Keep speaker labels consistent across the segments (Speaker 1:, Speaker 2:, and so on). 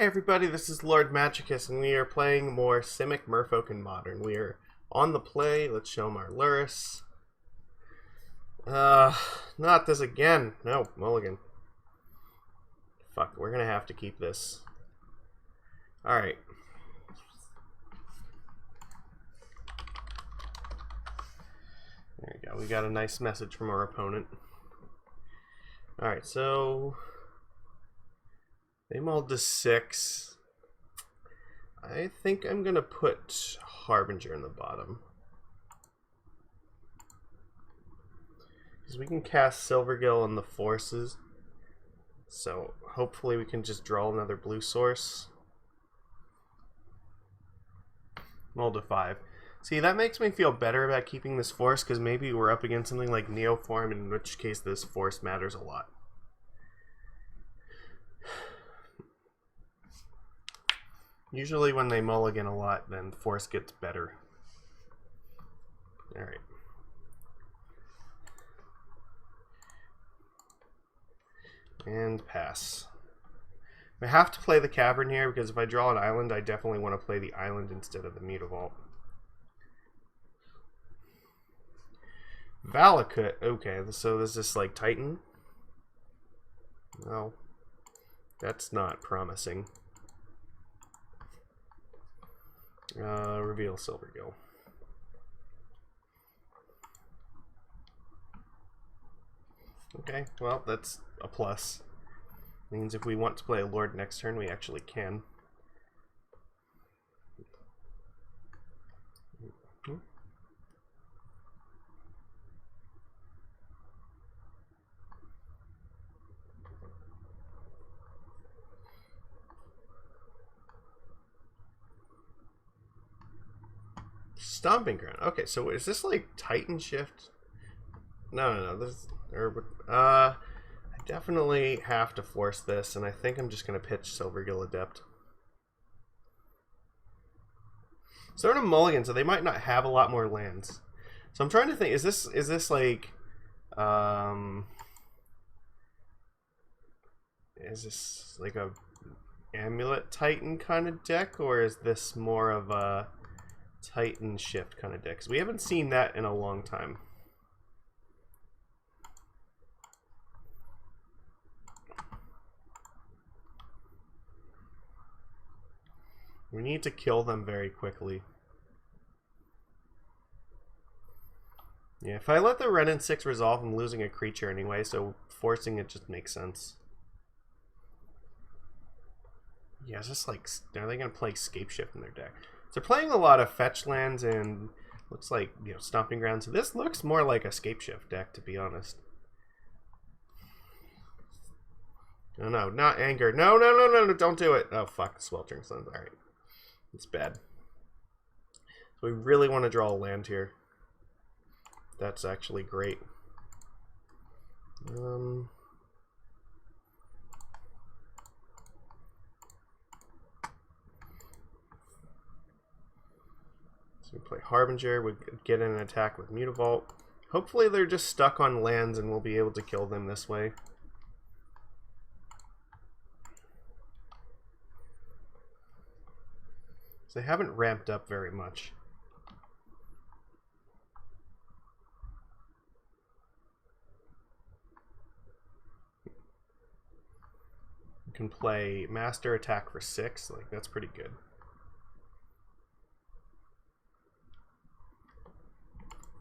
Speaker 1: Hey everybody, this is Lord Magicus, and we are playing more Simic Merfolk in Modern. We are on the play. Let's show them our Lurrus. Not this again. No, mulligan. Fuck, we're gonna have to keep this. Alright. There we go. We got a nice message from our opponent. Alright, so they mulled to 6. I think I'm gonna put Harbinger in the bottom, because we can cast Silvergill in the forces, so hopefully we can just draw another blue source. Mulled to 5. See, that makes me feel better about keeping this force, because maybe we're up against something like Neoform, in which case this force matters a lot. Usually when they mulligan a lot, then force gets better. Alright. And pass. I have to play the Cavern here, because if I draw an island, I definitely want to play the island instead of the Mutavault. Valakut. Okay, so is this like Titan? Well, that's not promising. Reveal Silvergill. Okay, well, that's a plus. Means if we want to play a Lord next turn, we actually can. Stomping Ground. Okay, so is this like TitanShift? No. This, I definitely have to force this, and I think I'm just gonna pitch Silvergill Adept. So they're in a mulligan, so they might not have a lot more lands. So I'm trying to think: is this like, is this like a Amulet Titan kind of deck, or is this more of a TitanShift kind of deck? Because we haven't seen that in a long time. We need to kill them very quickly. Yeah, if I let the Ren and 6 resolve, I'm losing a creature anyway, so forcing it just makes sense. Yeah, it's just like, are they going to play Scapeshift in their deck? So they're playing a lot of fetch lands and looks like, you know, Stomping Grounds. So this looks more like a Scapeshift deck, to be honest. No, not Anger. No, don't do it. Oh, fuck, Sweltering Suns. Alright. It's bad. So we really want to draw a land here. That's actually great. So we play Harbinger, we get in an attack with Mutavault. Hopefully they're just stuck on lands and we'll be able to kill them this way. So they haven't ramped up very much. You can play Master Attack for 6, like that's pretty good.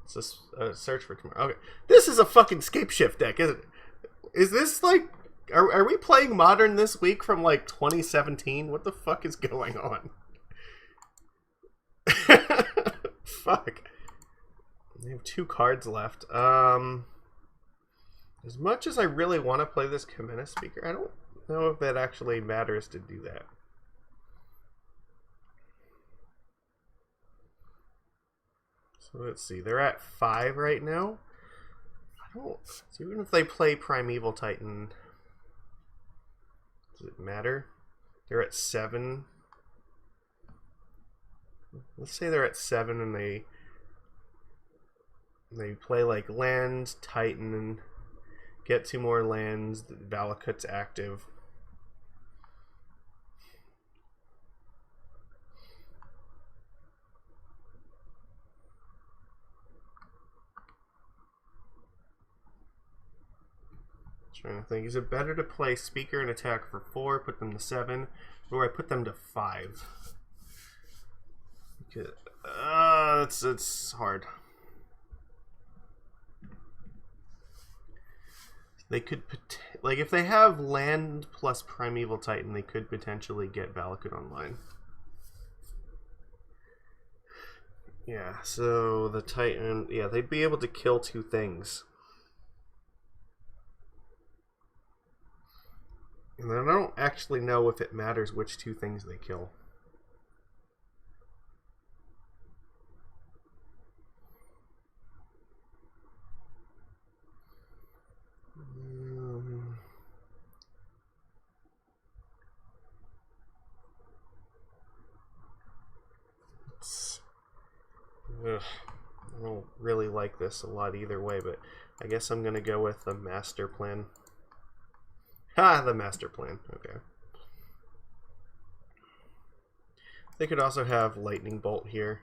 Speaker 1: It's just search for tomorrow. Okay, this is a fucking Scapeshift deck, isn't it? Is this like, are we playing Modern this week from like 2017? What the fuck is going on? Fuck. We have 2 cards left. As much as I really want to play this Kumena Speaker, I don't know if that actually matters to do that. So let's see, they're at 5 right now. I don't, so even if they play Primeval Titan, does it matter? They're at 7. Let's say they're at 7 and they play like land, Titan, and get 2 more lands. Valakut's active. Trying to think, is it better to play Speaker and attack for 4, put them to 7, or do I put them to 5? Because, it's hard. They could, like, if they have land plus Primeval Titan, they could potentially get Valakut online. Yeah, so the Titan, yeah, they'd be able to kill 2 things. And I don't actually know if it matters which 2 things they kill. I don't really like this a lot either way, but I guess I'm going to go with the master plan. Ha! The master plan. Okay. They could also have lightning bolt here.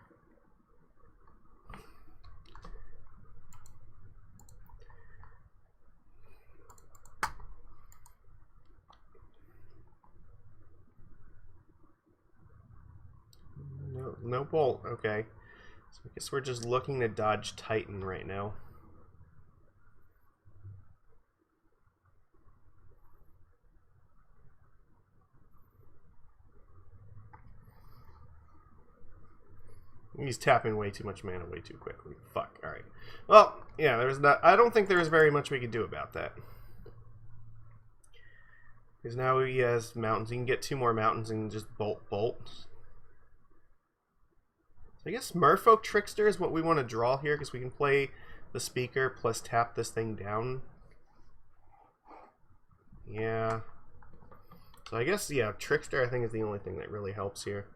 Speaker 1: No bolt. Okay. So I guess we're just looking to dodge Titan right now. He's tapping way too much mana way too quickly. Fuck. Alright. Well, yeah, there's not. I don't think there was very much we could do about that. Because now he has mountains. He can get 2 more mountains and just bolt. So I guess Merfolk Trickster is what we want to draw here, because we can play the Speaker plus tap this thing down. Yeah. So I guess, yeah, Trickster I think is the only thing that really helps here.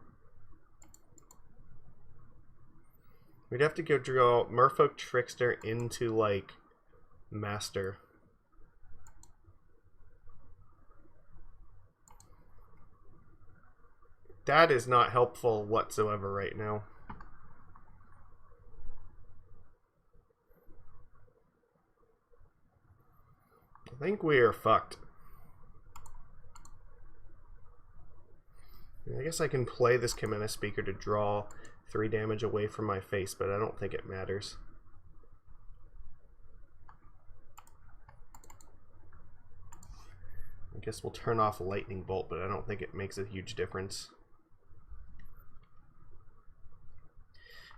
Speaker 1: We'd have to go draw Merfolk Trickster into, like, Master. That is not helpful whatsoever right now. I think we are fucked. I guess I can play this Kumena Speaker to draw 3 damage away from my face, but I don't think it matters. I guess we'll turn off Lightning Bolt, but I don't think it makes a huge difference.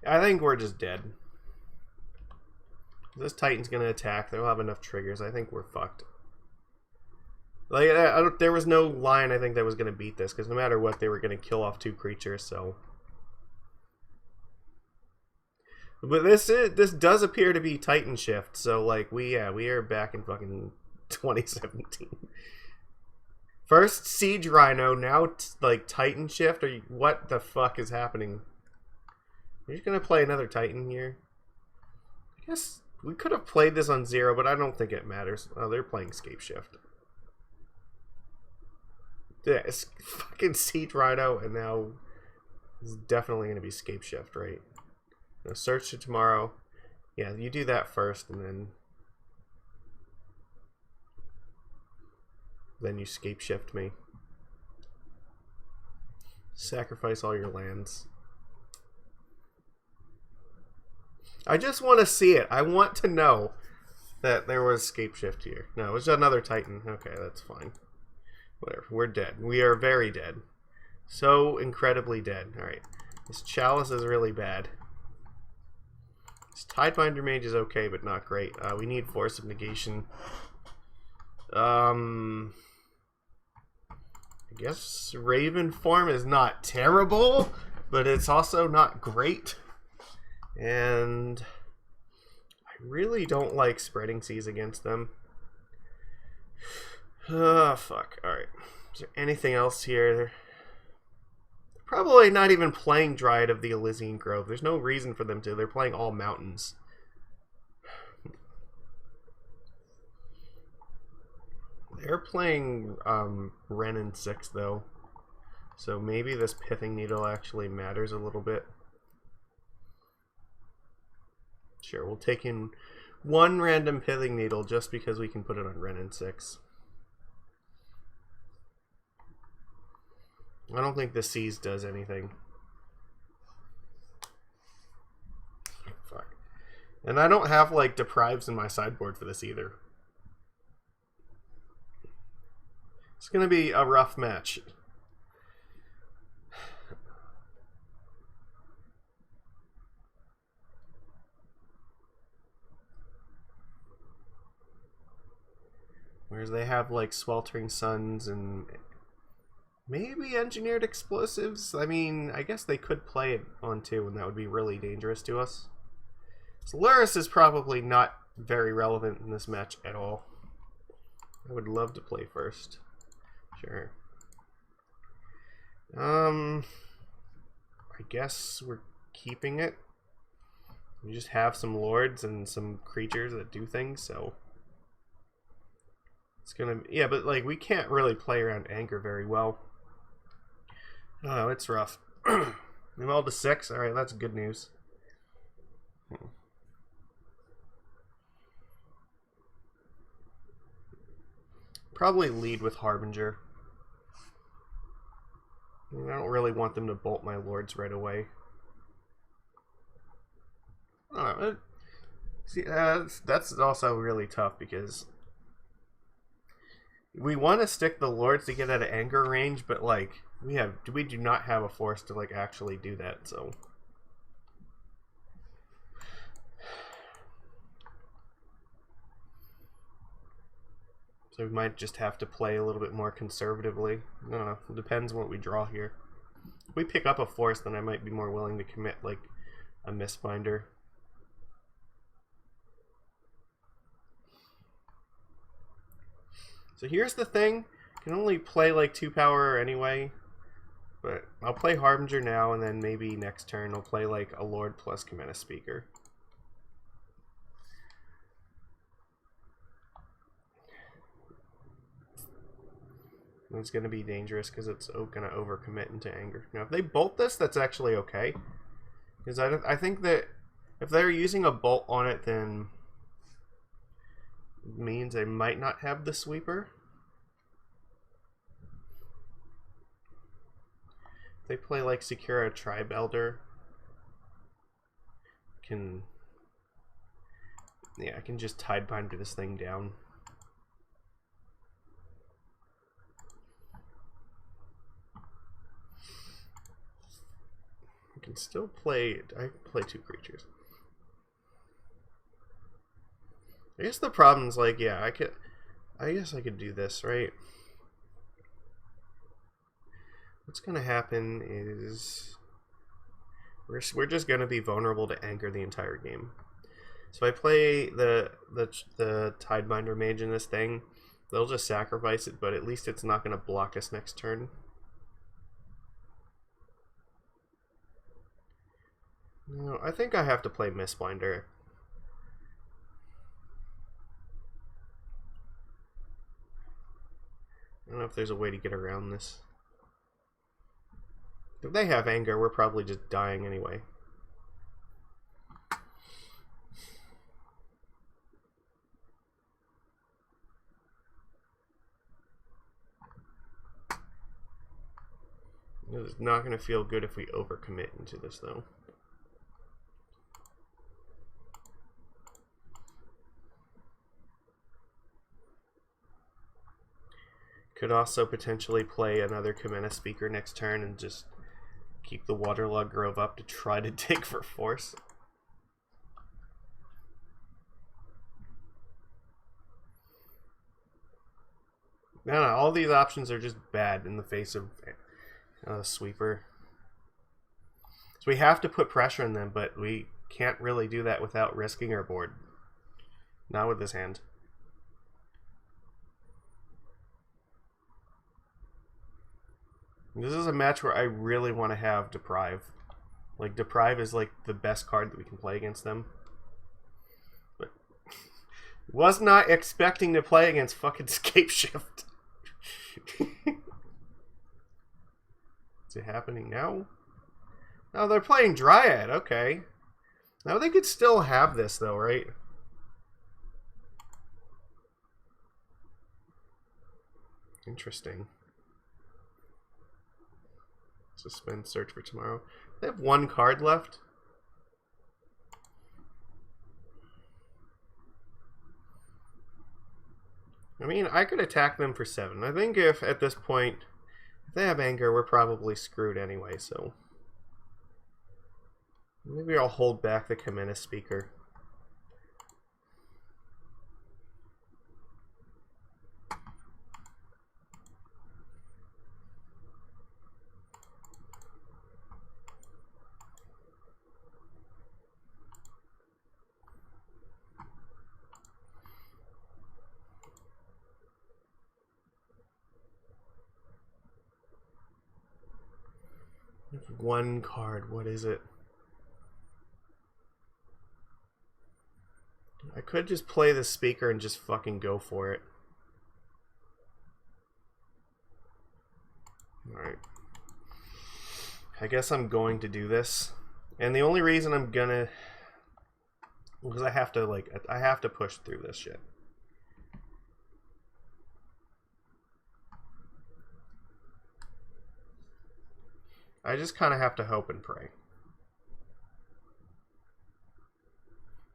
Speaker 1: I think we're just dead. This Titan's gonna attack. They'll have enough triggers. I think we're fucked. Like, there was no line I think that was gonna beat this, because no matter what, they were gonna kill off 2 creatures. So, but this does appear to be TitanShift. So, like, we are back in fucking 2017. First Siege Rhino, now like TitanShift. Or what the fuck is happening? Are you gonna play another Titan here? I guess we could have played this on 0, but I don't think it matters. Oh, they're playing Scapeshift. Yeah, it's fucking Siege Rhino, and now it's definitely gonna be Scapeshift, right? No, search to tomorrow. Yeah, you do that first, and then you Scapeshift me. Sacrifice all your lands. I just want to see it. I want to know that there was Scapeshift here. No, it was another Titan. Okay, that's fine. Whatever. We're dead. We are very dead. So incredibly dead. Alright. This Chalice is really bad. This Tidebinder Mage is okay, but not great. We need Force of Negation. I guess Ravenform is not terrible, but it's also not great. And I really don't like Spreading Seas against them. Oh, fuck. Alright. Is there anything else here? They're probably not even playing Dryad of the Elysian Grove. There's no reason for them to. They're playing all mountains. They're playing Ren and 6, though. So maybe this Pithing Needle actually matters a little bit. Sure, we'll take in one random Pithing Needle just because we can put it on Ren and 6. I don't think the Seize does anything. Fuck. And I don't have, like, Deprives in my sideboard for this either. It's gonna be a rough match. Whereas they have, like, Sweltering Suns and maybe Engineered Explosives. I mean, I guess they could play it on 2, and that would be really dangerous to us. So Lurrus is probably not very relevant in this match at all. I would love to play first. Sure. I guess we're keeping it. We just have some lords and some creatures that do things, so it's gonna, yeah, but like we can't really play around anger very well. Oh, it's rough. We rolled a 6. All right, that's good news. Probably lead with Harbinger. I don't really want them to bolt my lords right away. See, that's also really tough because we want to stick the lords to get out of anger range, but like we do not have a force to like actually do that. So we might just have to play a little bit more conservatively. I don't know. It depends on what we draw here. If we pick up a force, then I might be more willing to commit like a Mistbinder. So here's the thing. I can only play like 2 power anyway. But I'll play Harbinger now, and then maybe next turn I'll play like a Lord plus Kumena Speaker. It's going to be dangerous because it's going to overcommit into anger. Now, if they bolt this, that's actually okay. Because I think that if they're using a bolt on it, then it means they might not have the sweeper. If they play like Secure a Tribe Elder, I can just Tidebinder this thing down. I can still play. I play 2 creatures. I guess the problem is like, yeah, I guess I could do this, right? What's gonna happen is we're just gonna be vulnerable to anger the entire game. So if I play the Tidebinder Mage in this thing, they'll just sacrifice it, but at least it's not gonna block us next turn. No, I think I have to play Mistbinder. I don't know if there's a way to get around this. If they have anger, we're probably just dying anyway. It's not going to feel good if we overcommit into this, though. Could also potentially play another Kumena Speaker next turn and just keep the Waterlogged Grove up to try to dig for force. No, all these options are just bad in the face of Sweeper. So we have to put pressure on them, but we can't really do that without risking our board. Not with this hand. This is a match where I really want to have Deprive. Like, Deprive is like the best card that we can play against them. But was not expecting to play against fucking Scapeshift. Is it happening now? Oh, they're playing Dryad, okay. Now they could still have this though, right? Interesting. Suspend search for tomorrow. They have one card left. I mean, I could attack them for 7. I think if at this point, if they have anger, we're probably screwed anyway, so maybe I'll hold back the Kumena speaker. One card, what is it? I could just play the speaker and just fucking go for it. Alright. I guess I'm going to do this. And the only reason I'm gonna... because I have to push through this shit. I just kind of have to hope and pray.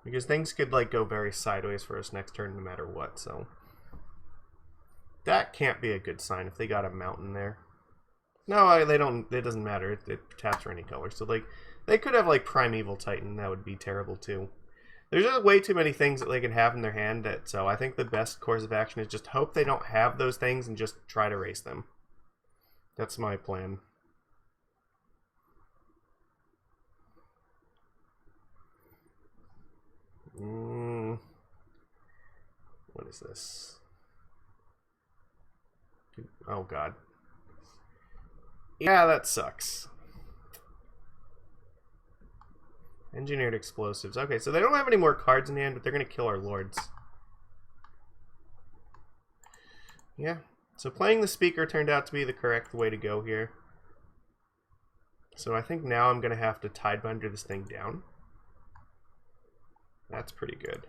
Speaker 1: Because things could like go very sideways for us next turn no matter what, so that can't be a good sign if they got a mountain there. No, they don't. It doesn't matter. It taps for any color. So like they could have like Primeval Titan. That would be terrible too. There's just way too many things that they can have in their hand. So I think the best course of action is just hope they don't have those things and just try to race them. That's my plan. What is this? Oh god. Yeah, that sucks. Engineered explosives. Okay, so they don't have any more cards in hand, but they're going to kill our lords. Yeah. So playing the speaker turned out to be the correct way to go here. So I think now I'm going to have to Tidebinder this thing down. That's pretty good.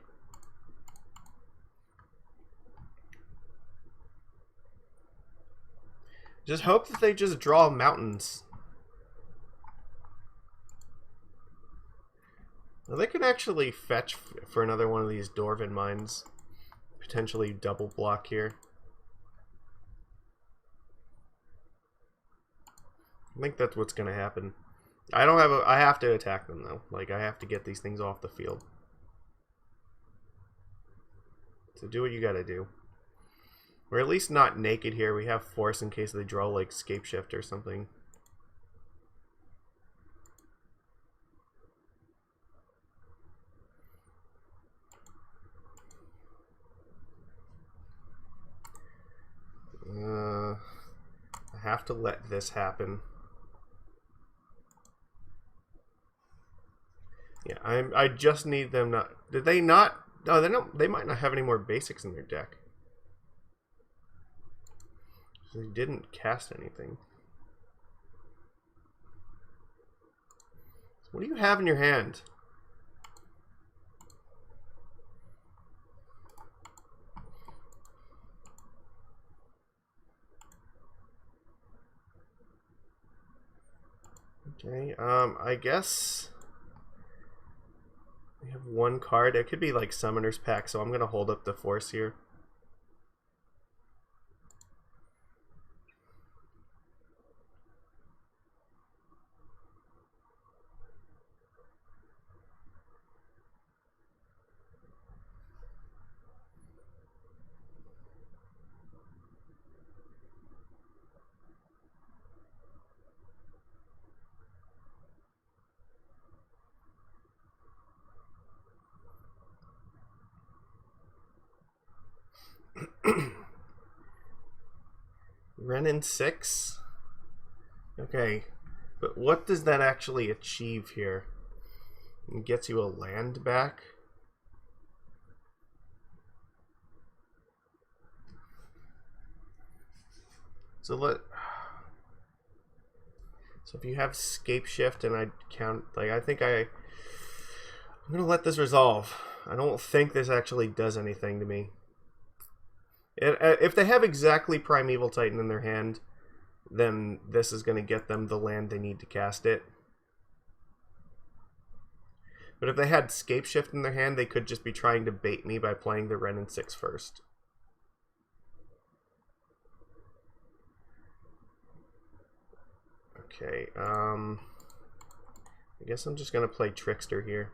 Speaker 1: Just hope that they just draw mountains. Well, they could actually fetch for another one of these Dwarven mines. Potentially double block here. I think that's what's going to happen. I have to attack them though. Like I have to get these things off the field. So do what you gotta do. We're at least not naked here. We have force in case they draw like Scapeshift or something. I have to let this happen. Yeah, I just need them not... Did they not... Oh, they don't. They might not have any more basics in their deck. So they didn't cast anything. So what do you have in your hand? Okay, I guess we have one card. It could be like Summoner's Pack, so I'm going to hold up the force here. Renin 6? Okay, but what does that actually achieve here? It gets you a land back? So if you have Scapeshift and I count, like I'm gonna let this resolve. I don't think this actually does anything to me. If they have exactly Primeval Titan in their hand, then this is going to get them the land they need to cast it. But if they had Scapeshift in their hand, they could just be trying to bait me by playing the Wrenn and 6 first. Okay, I guess I'm just going to play Trickster here.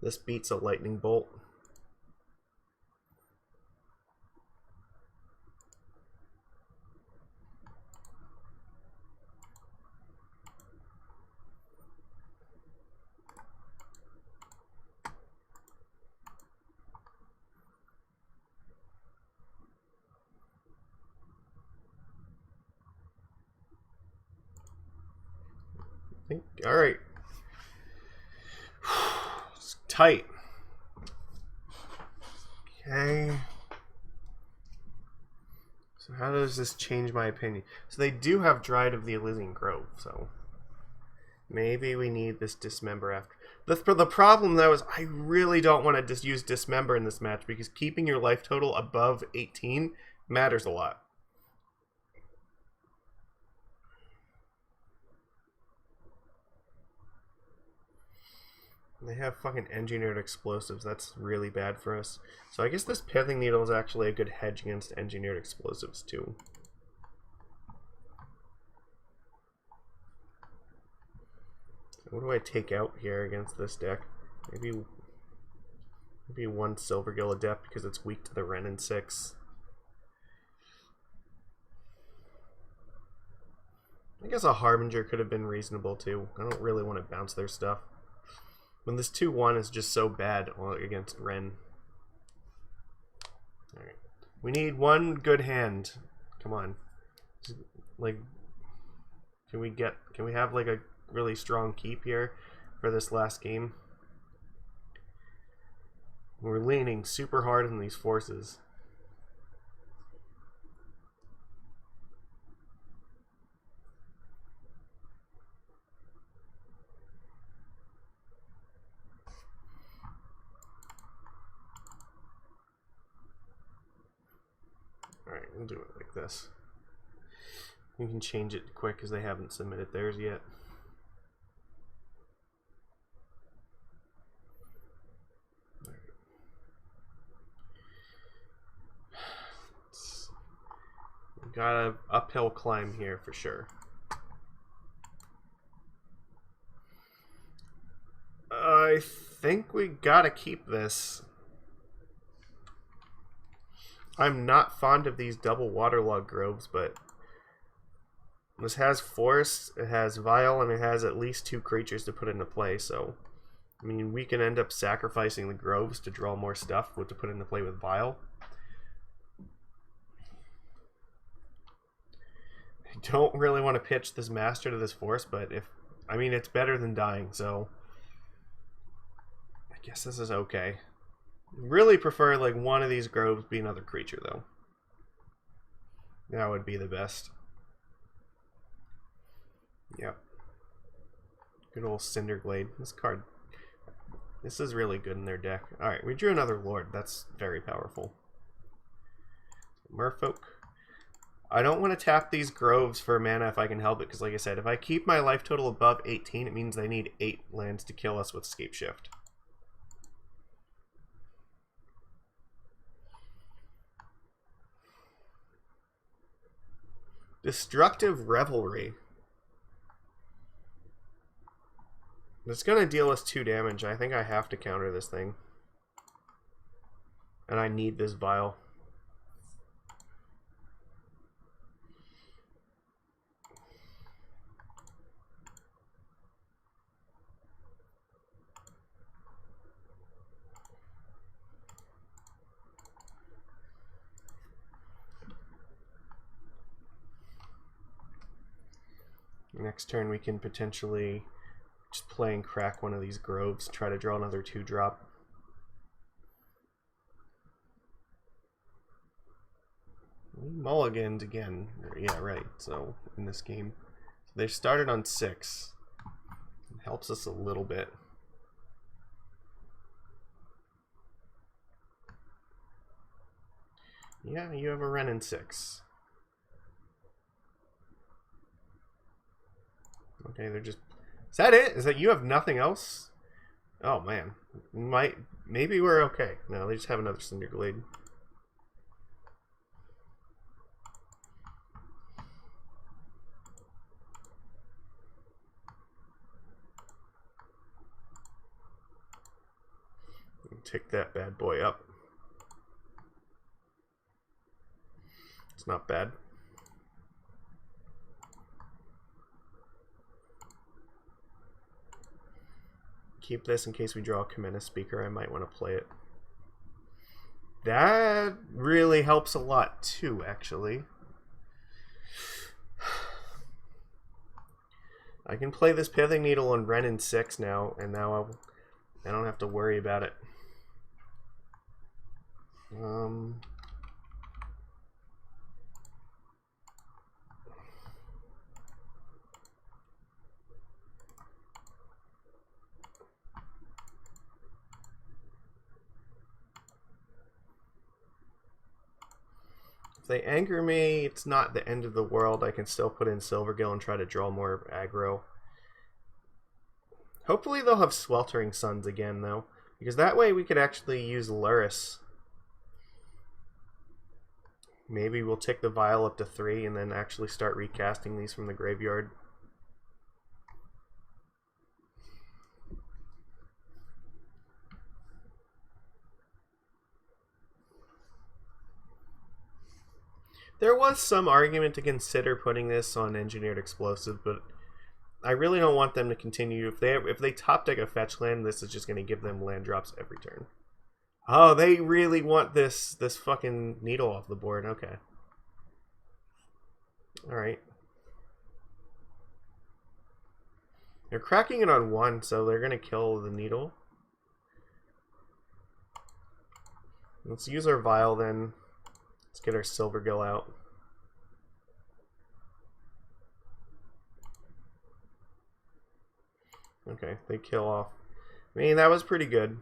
Speaker 1: This beats a Lightning Bolt. All right. It's tight. Okay. So how does this change my opinion? So they do have Dryad of the Elysian Grove, so maybe we need this Dismember after. The problem though is I really don't want to just use Dismember in this match because keeping your life total above 18 matters a lot. They have fucking engineered explosives. That's really bad for us. So I guess this Pithing Needle is actually a good hedge against engineered explosives too. So what do I take out here against this deck? Maybe one Silvergill Adept because it's weak to the Wrenn and 6. I guess a Harbinger could have been reasonable too. I don't really want to bounce their stuff. When this 2-1 is just so bad against Wrenn. Alright. We need one good hand. Come on. Like, can we have like a really strong keep here for this last game? We're leaning super hard on these forces. Alright, we'll do it like this. We can change it quick because they haven't submitted theirs yet. We've got an uphill climb here for sure. I think we gotta keep this. I'm not fond of these double Waterlogged Groves, but this has Force, it has Vial, and it has at least 2 creatures to put into play, so I mean, we can end up sacrificing the Groves to draw more stuff to put into play with Vial. I don't really want to pitch this Master to this Force, but I mean, it's better than dying, so I guess this is okay. Really prefer like one of these Groves be another creature though. That would be the best. Yep. Good old Cinderglade. This is really good in their deck. Alright, we drew another Lord. That's very powerful. Merfolk. I don't want to tap these Groves for mana if I can help it, because like I said, if I keep my life total above 18, it means they need 8 lands to kill us with Scapeshift. Destructive Revelry. It's going to deal us 2 damage. I think I have to counter this thing. And I need this Vial. Next turn we can potentially just play and crack one of these Groves, try to draw another 2-drop. We mulliganed again. Yeah, right. So, in this game. So they started on 6. It helps us a little bit. Yeah, you have a Renin 6. Okay, they're just... Is that it? Is that you have nothing else? Oh, man. Maybe we're okay. No, they just have another Cinderglade. Tick that bad boy up. It's not bad. Keep this in case we draw a Kumena Speaker. I might want to play it. That really helps a lot too, actually. I can play this Pithing Needle on Renin 6 now, and now I don't have to worry about it. If they anger me, it's not the end of the world. I can still put in Silvergill and try to draw more aggro. Hopefully they'll have Sweltering Suns again, though, because that way we could actually use Lurrus. Maybe we'll take the Vial up to 3 and then actually start recasting these from the graveyard. There was some argument to consider putting this on Engineered Explosive, but I really don't want them to continue. If they top deck a fetch land, this is just going to give them land drops every turn. Oh, they really want this fucking needle off the board. Okay. Alright. They're cracking it on 1, so they're going to kill the needle. Let's use our Vial then. Let's get our Silvergill out. Okay, they kill off. I mean, that was pretty good.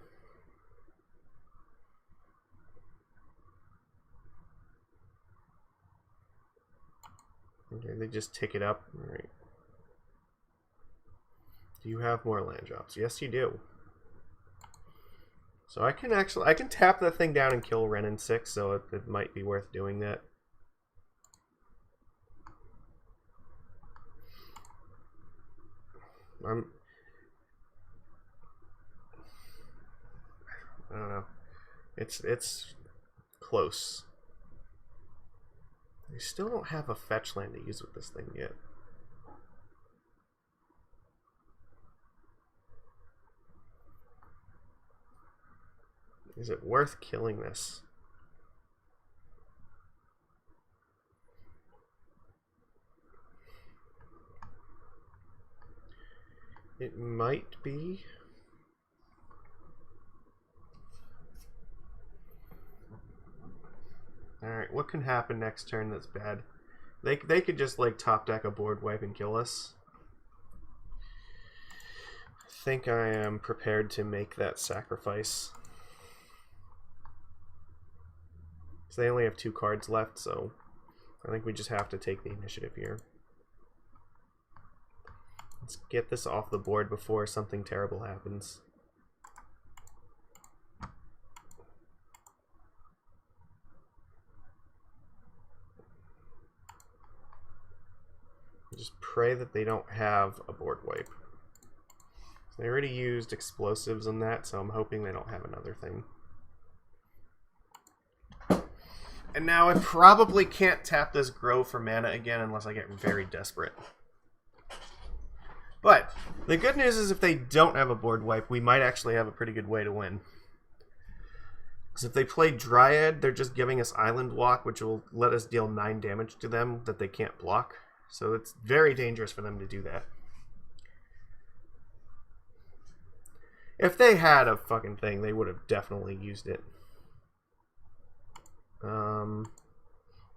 Speaker 1: Okay, they just tick it up. Alright. Do you have more land drops? Yes, you do. So I can tap that thing down and kill Renin 6, so it might be worth doing that. I don't know. It's close. We still don't have a fetch land to use with this thing yet. Is it worth killing this? It might be. Alright, what can happen next turn that's bad? They could just like top deck a board wipe and kill us. I think I am prepared to make that sacrifice. So they only have 2 cards left, so I think we just have to take the initiative here. Let's get this off the board before something terrible happens. Just pray that they don't have a board wipe. So they already used explosives on that, so I'm hoping they don't have another thing. And now I probably can't tap this Grove for mana again unless I get very desperate. But the good news is if they don't have a board wipe, we might actually have a pretty good way to win. Because if they play Dryad, they're just giving us Island Walk, which will let us deal 9 damage to them that they can't block. So it's very dangerous for them to do that. If they had a fucking thing, they would have definitely used it.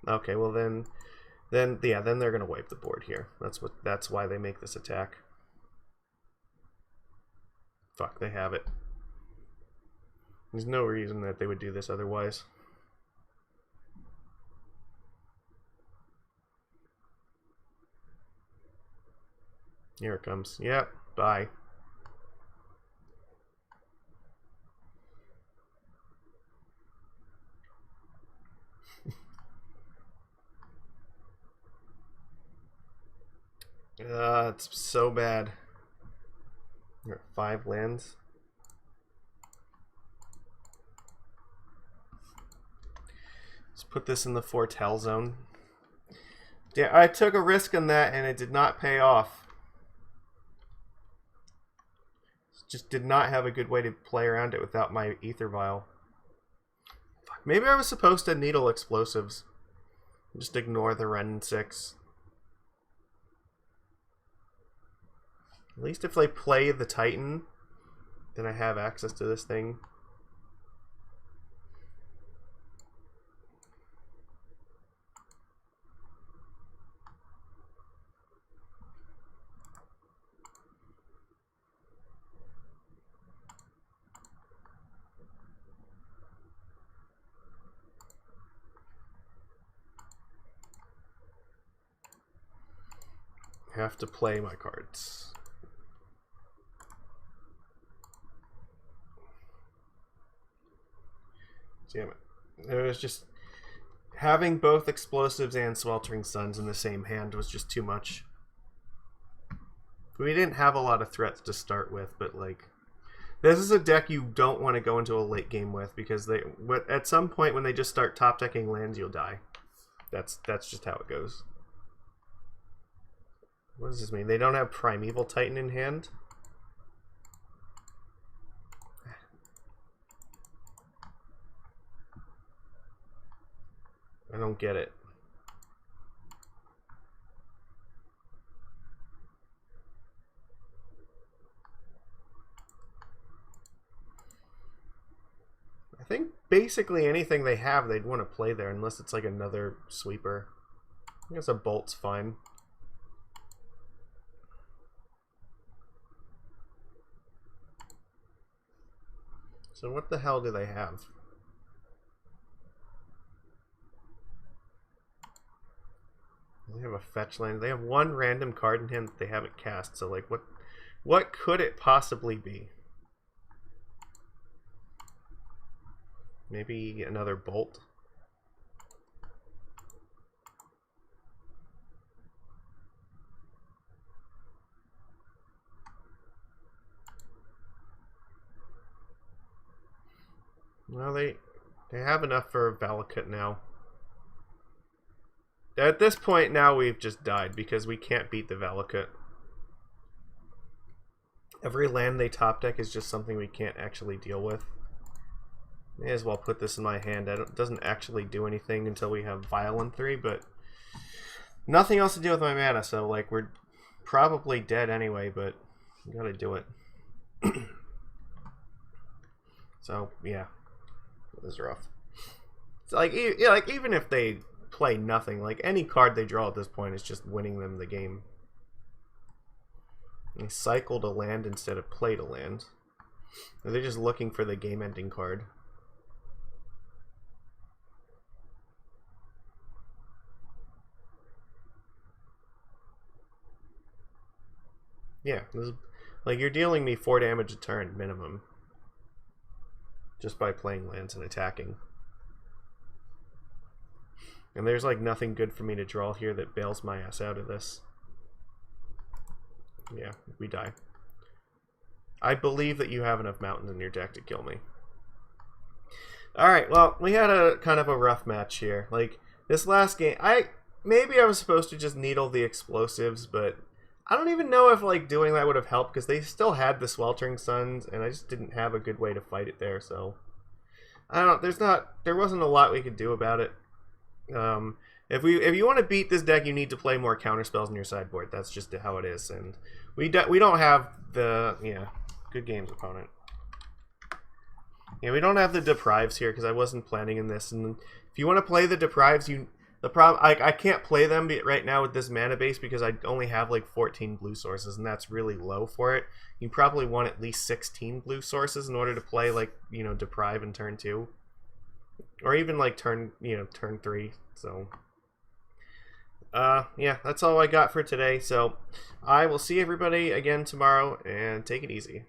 Speaker 1: Okay, well then they're gonna wipe the board here. That's why they make this attack. Fuck, they have it. There's no reason that they would do this otherwise. Here it comes. Yep, bye. It's so bad. We're at 5 lands. Let's put this in the foretell zone. Yeah, I took a risk on that and it did not pay off. Just did not have a good way to play around it without my Aether Vial. Fuck, maybe I was supposed to needle explosives. Just ignore the Ren 6. At least if they play the Titan, then I have access to this thing. I have to play my cards. Damn it. It was just having both explosives and sweltering suns in the same hand was just too much. We didn't have a lot of threats to start with, but like this is a deck you don't want to go into a late game with because at some point when they just start top decking lands, you'll die. That's just how it goes. What does this mean? They don't have Primeval Titan in hand? I don't get it. I think basically anything they have they'd want to play there unless it's like another sweeper. I guess a bolt's fine. So what the hell do they have? They have a fetch land. They have one random card in hand that they haven't cast. So like what could it possibly be? Maybe another bolt? Well, they have enough for Valakut now. At this point now we've just died because we can't beat the Valakut. Every land they top deck is just something we can't actually deal with. May as well put this in my hand. It doesn't actually do anything until we have Vial in 3, but nothing else to do with my mana, so like we're probably dead anyway, but we gotta do it. So yeah, it was rough. It's like, yeah, like even if they play nothing, like any card they draw at this point is just winning them the game. They cycled a land instead of played a land. Or they're just looking for the game-ending card. Yeah, this is, like you're dealing me 4 damage a turn minimum. Just by playing lands and attacking. And there's like nothing good for me to draw here that bails my ass out of this. Yeah, we die. I believe that you have enough mountains in your deck to kill me. Alright, well, we had a kind of a rough match here. Like, this last game, maybe I was supposed to just needle the explosives, but I don't even know if like doing that would have helped because they still had the Sweltering Suns, and I just didn't have a good way to fight it there, so I don't know, there wasn't a lot we could do about it. If you want to beat this deck, you need to play more counterspells in your sideboard. That's just how it is, and we don't have the good games, opponent. Yeah, we don't have the deprives here because I wasn't planning in this. And if you want to play the deprives, I can't play them right now with this mana base because I only have like 14 blue sources, and that's really low for it. You probably want at least 16 blue sources in order to play like deprive in turn 2. Or even like turn 3. So yeah, that's all I got for today. So I will see everybody again tomorrow, and take it easy.